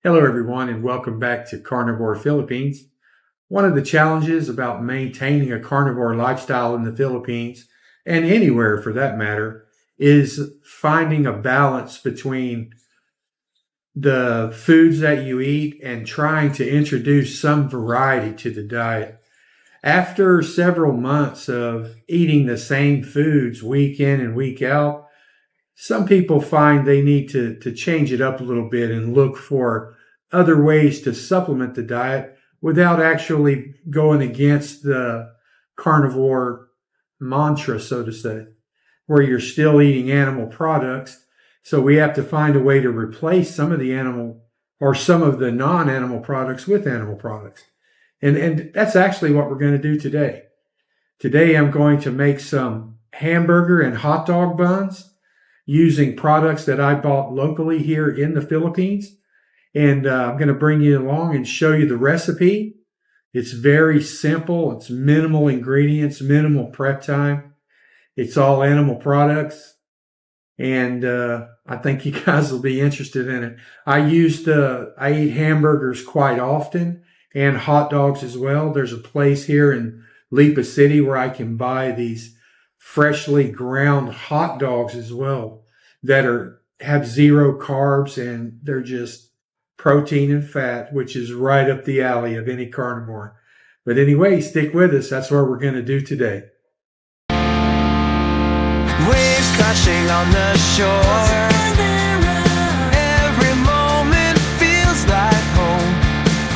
Hello, everyone, and welcome back to Carnivore Philippines. One of the challenges about maintaining a carnivore lifestyle in the Philippines, and anywhere for that matter, is finding a balance between the foods that you eat and trying to introduce some variety to the diet. After several months of eating the same foods week in and week out, some people find they need to change it up a little bit and look for other ways to supplement the diet without actually going against the carnivore mantra, so to say, where you're still eating animal products. So we have to find a way to replace some of the animal or some of the non-animal products with animal products. And that's actually what we're going to do today. Today I'm going to make some hamburger and hot dog buns using products that I bought locally here in the Philippines. And I'm going to bring you along and show you the recipe. It's very simple. It's minimal ingredients, minimal prep time. It's all animal products. And I think you guys will be interested in it. I eat hamburgers quite often and hot dogs as well. There's a place here in Lipa City where I can buy these freshly ground hot dogs as well that have zero carbs, and they're just protein and fat, which is right up the alley of any carnivore. But anyway, stick with us. That's what we're going to do today. Waves crashing on the shore. Every moment feels like home.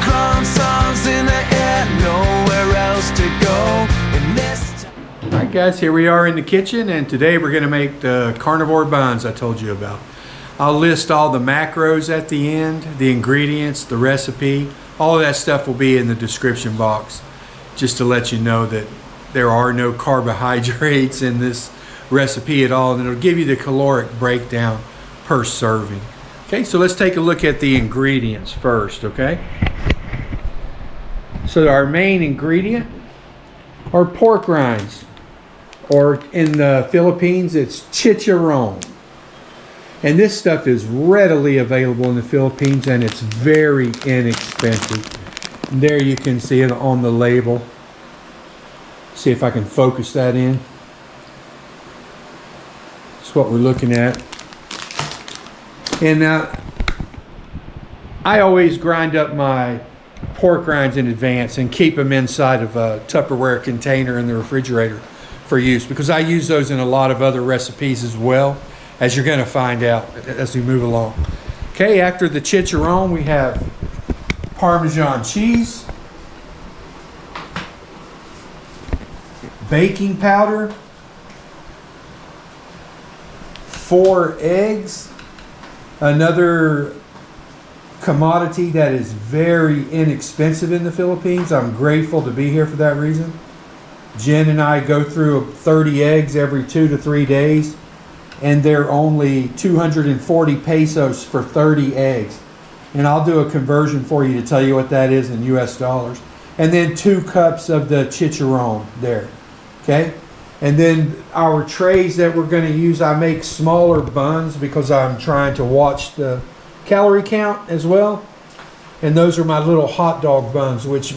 Clown songs in the air, nowhere else to go. All right, guys, here we are in the kitchen, and today we're going to make the carnivore buns I told you about. I'll list all the macros at the end, the ingredients, the recipe. All of that stuff will be in the description box, just to let you know that there are no carbohydrates in this recipe at all, and it'll give you the caloric breakdown per serving. Okay, so let's take a look at the ingredients first, okay? So our main ingredient are pork rinds, or in the Philippines, it's chicharron. And this stuff is readily available in the Philippines, and it's very inexpensive. And there you can see it on the label. See if I can focus that in. That's what we're looking at. And I always grind up my pork rinds in advance and keep them inside of a Tupperware container in the refrigerator for use, because I use those in a lot of other recipes as well, as you're going to find out as we move along. Okay, after the chicharron, we have Parmesan cheese, baking powder, 4 eggs, another commodity that is very inexpensive in the Philippines. I'm grateful to be here for that reason. Jen and I go through 30 eggs every 2 to 3 days, and they're only 240 pesos for 30 eggs. And I'll do a conversion for you to tell you what that is in US dollars. And then 2 cups of the chicharron there, okay? And then our trays that we're going to use, I make smaller buns because I'm trying to watch the calorie count as well. And those are my little hot dog buns, which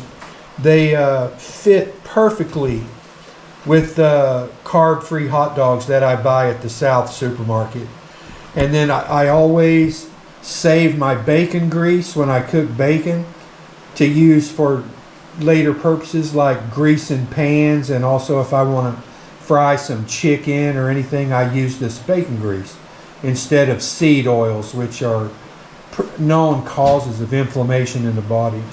they fit perfectly with the carb-free hot dogs that I buy at the South supermarket. And then I always save my bacon grease when I cook bacon to use for later purposes like greasing pans, and also if I want to fry some chicken or anything, I use this bacon grease instead of seed oils, which are known causes of inflammation in the body.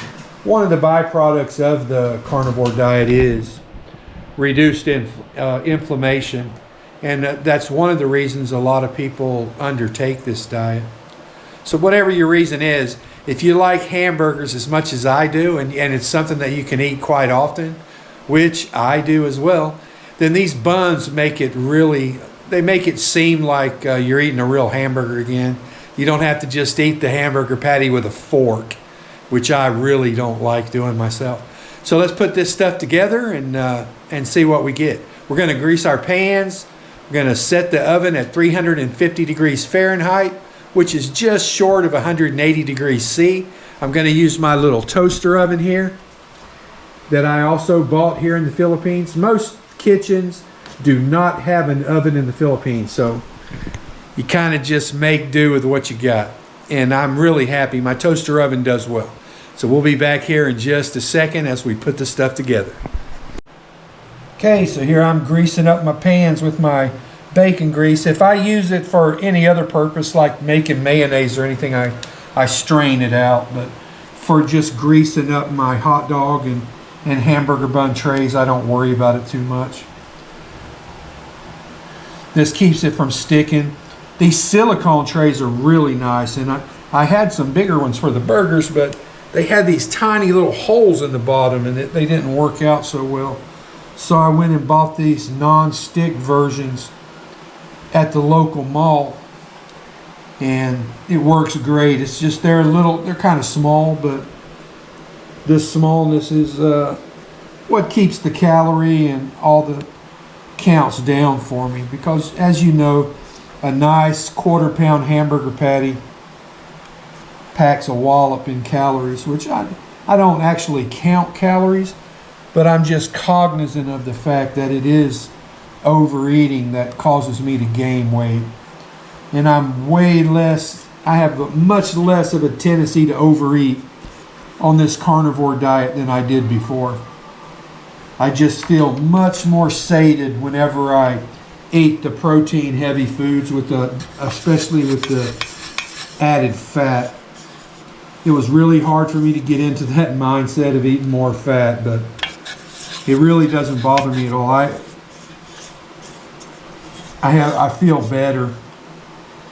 One of the byproducts of the carnivore diet is reduced inflammation, and that's one of the reasons a lot of people undertake this diet. So whatever your reason is, if you like hamburgers as much as I do, and it's something that you can eat quite often, which I do as well, then these buns make it seem like you're eating a real hamburger again. You don't have to just eat the hamburger patty with a fork, which I really don't like doing myself. So let's put this stuff together and see what we get. We're going to grease our pans. We're going to set the oven at 350 degrees Fahrenheit which is just short of 180 degrees C. I'm going to use my little toaster oven here that I also bought here in the Philippines. Most kitchens do not have an oven in the Philippines, so you kind of just make do with what you got. And I'm really happy. My toaster oven does well. So we'll be back here in just a second as we put the stuff together. Okay, so here I'm greasing up my pans with my bacon grease. If I use it for any other purpose, like making mayonnaise or anything, I strain it out. But for just greasing up my hot dog and hamburger bun trays, I don't worry about it too much. This keeps it from sticking. These silicone trays are really nice, and I had some bigger ones for the burgers, but they had these tiny little holes in the bottom, and they didn't work out so well. So I went and bought these non-stick versions at the local mall, and it works great. It's just they're kind of small, but this smallness is what keeps the calorie and all the counts down for me, because as you know, a nice quarter-pound hamburger patty packs a wallop in calories, which I don't actually count calories, but I'm just cognizant of the fact that it is overeating that causes me to gain weight. And I have much less of a tendency to overeat on this carnivore diet than I did before. I just feel much more sated whenever I eat the protein heavy foods, especially with the added fat. It was really hard for me to get into that mindset of eating more fat, but it really doesn't bother me at all. I feel better.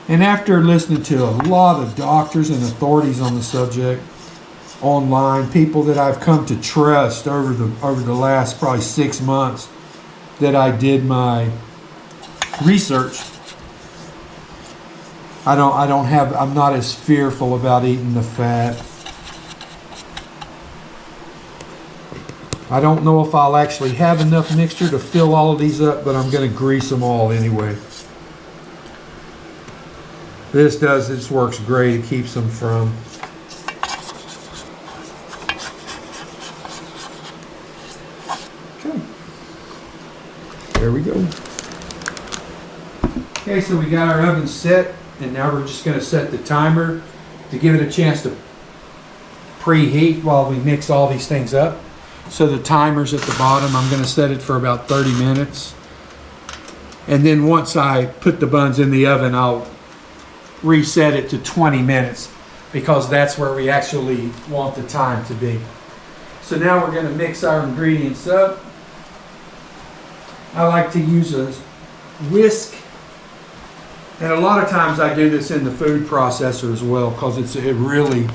And after listening to a lot of doctors and authorities on the subject online, people that I've come to trust over the last probably 6 months that I did my research, I'm not as fearful about eating the fat. I don't know if I'll actually have enough mixture to fill all of these up, but I'm going to grease them all anyway. This works great. It keeps them from there we go. Okay, so we got our oven set, and now we're just going to set the timer to give it a chance to preheat while we mix all these things up. So the timer's at the bottom. I'm going to set it for about 30 minutes. And then once I put the buns in the oven, I'll reset it to 20 minutes, because that's where we actually want the time to be. So now we're going to mix our ingredients up. I like to use a whisk, and a lot of times I do this in the food processor as well, because it really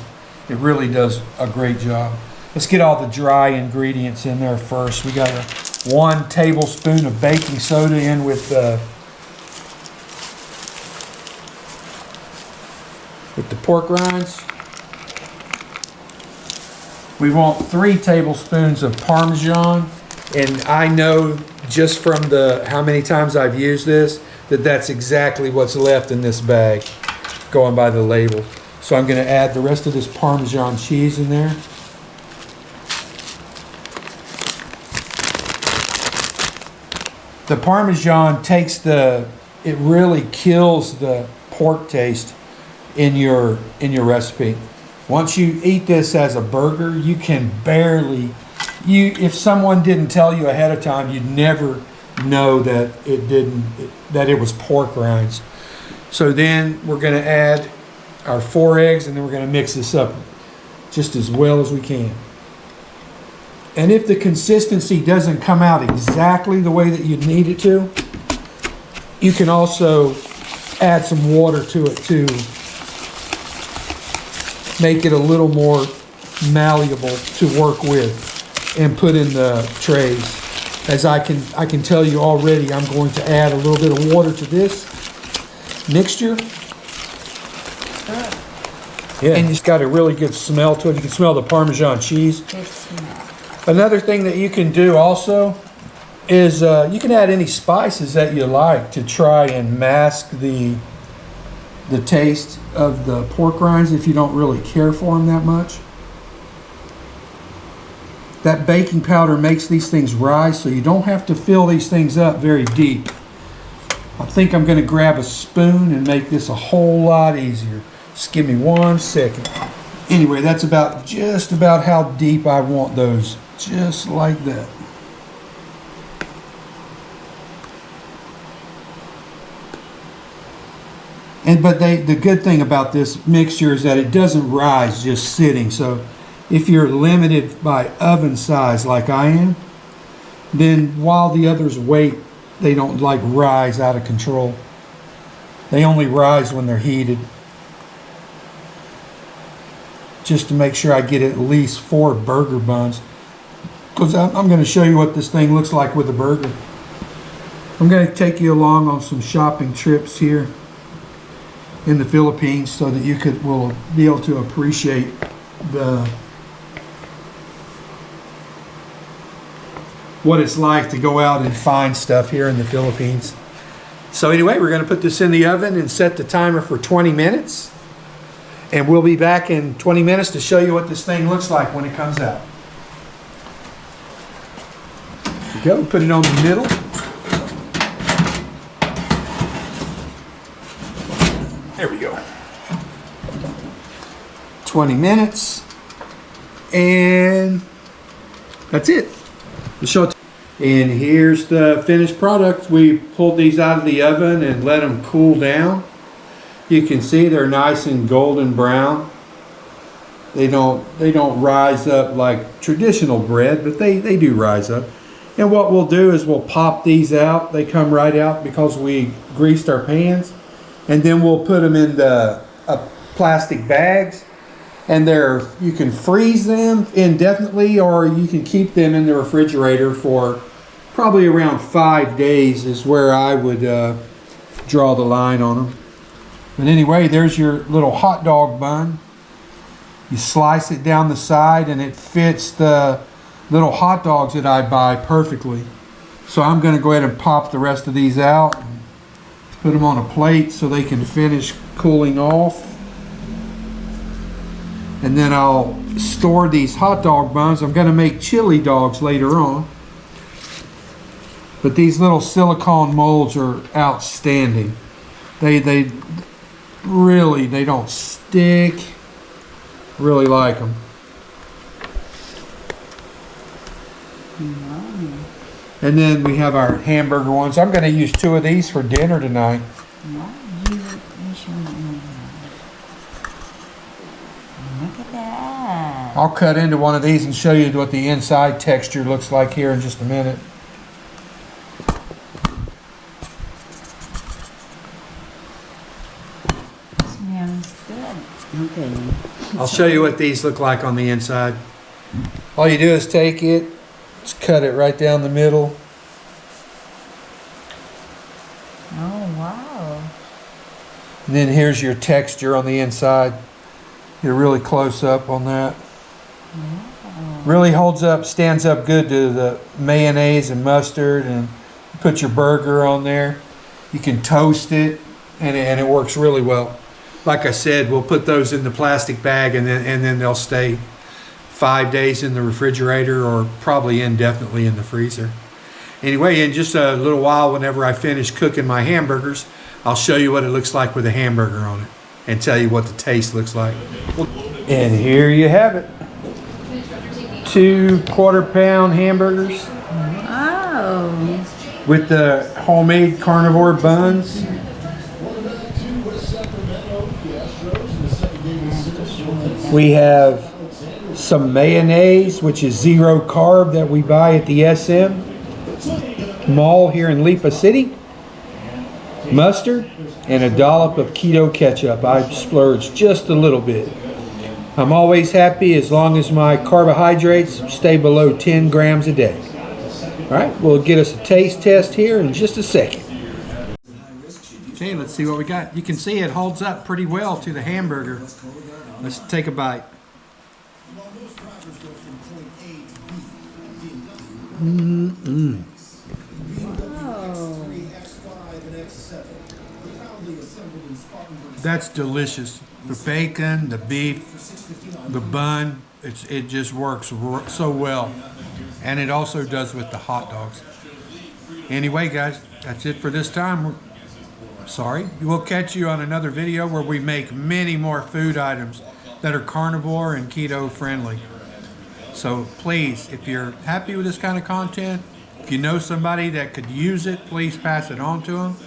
does a great job. Let's get all the dry ingredients in there first. We got 1 tablespoon of baking soda in with the pork rinds. We want 3 tablespoons of Parmesan, and I know just from how many times I've used this, that's exactly what's left in this bag, going by the label. So I'm going to add the rest of this Parmesan cheese in there. The Parmesan it really kills the pork taste in your recipe. Once you eat this as a burger, you can barely, if someone didn't tell you ahead of time, you'd never know that it was pork rinds. So then we're going to add our 4 eggs, and then we're going to mix this up just as well as we can. And if the consistency doesn't come out exactly the way that you need it to, you can also add some water to it to make it a little more malleable to work with and put in the trays. As I can tell you already, I'm going to add a little bit of water to this mixture. Yeah. And it's got a really good smell to it. You can smell the Parmesan cheese. Good smell. Another thing that you can do also is you can add any spices that you like to try and mask the the taste of the pork rinds if you don't really care for them that much. That baking powder makes these things rise, so you don't have to fill these things up very deep. I think I'm going to grab a spoon and make this a whole lot easier. Just give me 1 second. Anyway, that's just about how deep I want those. Just like that. But the good thing about this mixture is that it doesn't rise just sitting. So if you're limited by oven size like I am, then while the others wait, they don't like rise out of control. They only rise when they're heated. Just to make sure I get at least 4 burger buns. Because I'm going to show you what this thing looks like with a burger. I'm going to take you along on some shopping trips here in the Philippines so that you will be able to appreciate what it's like to go out and find stuff here in the Philippines. So anyway, we're going to put this in the oven and set the timer for 20 minutes. And we'll be back in 20 minutes to show you what this thing looks like when it comes out. There you go, put it on the middle. There we go. 20 minutes. And that's it. And here's the finished product. We pulled these out of the oven and let them cool down. You can see they're nice and golden brown. They don't rise up like traditional bread, but they do rise up. And what we'll do is we'll pop these out. They come right out because we greased our pans. And then we'll put them in the plastic bags. And you can freeze them indefinitely, or you can keep them in the refrigerator for probably around 5 days is where I would draw the line on them. But anyway, there's your little hot dog bun. You slice it down the side and it fits the little hot dogs that I buy perfectly. So I'm going to go ahead and pop the rest of these out. Put them on a plate so they can finish cooling off. And then I'll store these hot dog buns. I'm going to make chili dogs later on. But these little silicone molds are outstanding. They don't stick. Really like them. And then we have our hamburger ones. I'm going to use 2 of these for dinner tonight. Look at that. I'll cut into one of these and show you what the inside texture looks like here in just a minute. Smells good. Okay. I'll show you what these look like on the inside. All you do is take it, just cut it right down the middle. Oh, wow. And then here's your texture on the inside. Get a really close up on that. Wow. Really holds up, stands up good to the mayonnaise and mustard, and put your burger on there. You can toast it, and it works really well. Like I said, we'll put those in the plastic bag, and then they'll stay 5 days in the refrigerator, or probably indefinitely in the freezer. Anyway, in just a little while, whenever I finish cooking my hamburgers, I'll show you what it looks like with a hamburger on it and tell you what the taste looks like. And here you have it. 2 quarter-pound hamburgers Oh. with the homemade carnivore buns. We have some mayonnaise, which is 0 carb, that we buy at the SM Mall here in Lipa City. Mustard and a dollop of keto ketchup. I splurged just a little bit. I'm always happy as long as my carbohydrates stay below 10 grams a day. All right, we'll get us a taste test here in just a second. Okay, let's see what we got. You can see it holds up pretty well to the hamburger. Let's take a bite. That's delicious. The bacon, the beef, the bun, it just works so well. And it also does with the hot dogs. Anyway, guys, that's it for this time. Sorry. We'll catch you on another video where we make many more food items that are carnivore and keto friendly. So please, if you're happy with this kind of content, if you know somebody that could use it, please pass it on to them.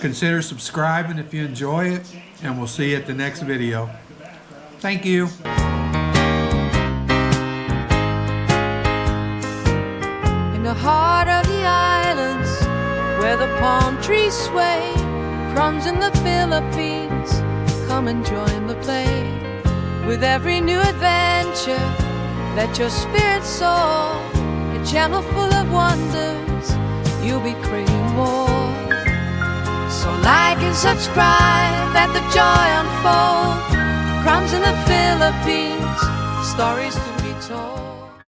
Consider subscribing if you enjoy it, and we'll see you at the next video. Thank you. In the heart of the islands, where the palm trees sway, crumbs in the Philippines, come and join the play. With every new adventure, let your spirit soar, a channel full of wonders, you'll be craving more. So like and subscribe, let the joy unfold. Crumbs in the Philippines, stories to be told.